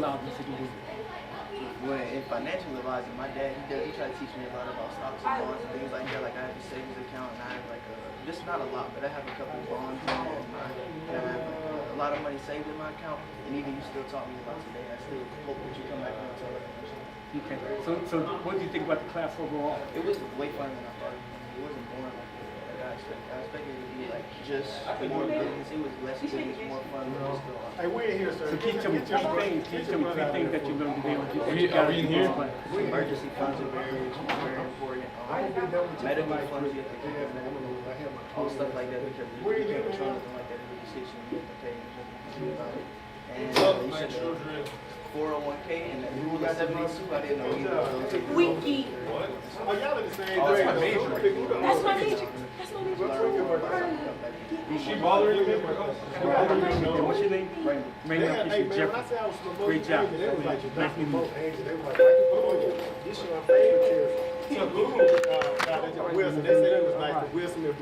allowed to do? When in financial advising, my dad, he tried to teach me a lot about stocks and bonds and things like that. Like I have a savings account and I have like just not a lot, but I have a couple of bonds in there. And I have a lot of money saved in my account. And even you still taught me about today. I still hope that you come back and tell us. Okay. So what do you think about the class overall? It was way fun than I thought. It wasn't boring like I expected. I expected it to be like just more business. It was less business, more fun. Hey, we're in here, sir. So teach them three things that you learned today. Are we in here? Emergency funds are very important. Medical funds, you have to keep them. All stuff like that because you can't control anything like that. If you decision, you have to pay. And you should 401k and the rule of 72. I didn't know either of those. Wiki. What? Oh, y'all in the same Oh, grade. that's my major. That's my major. That's my major. Is she bothering you? What's your name? Raymond. Raymond, Hey, man, when I Jeffery. say I was promoted, Great job. they was like, Nice to meet you. they were like, oh, this is my favorite character. So Google, Wilson, they said it was like the Will Smith.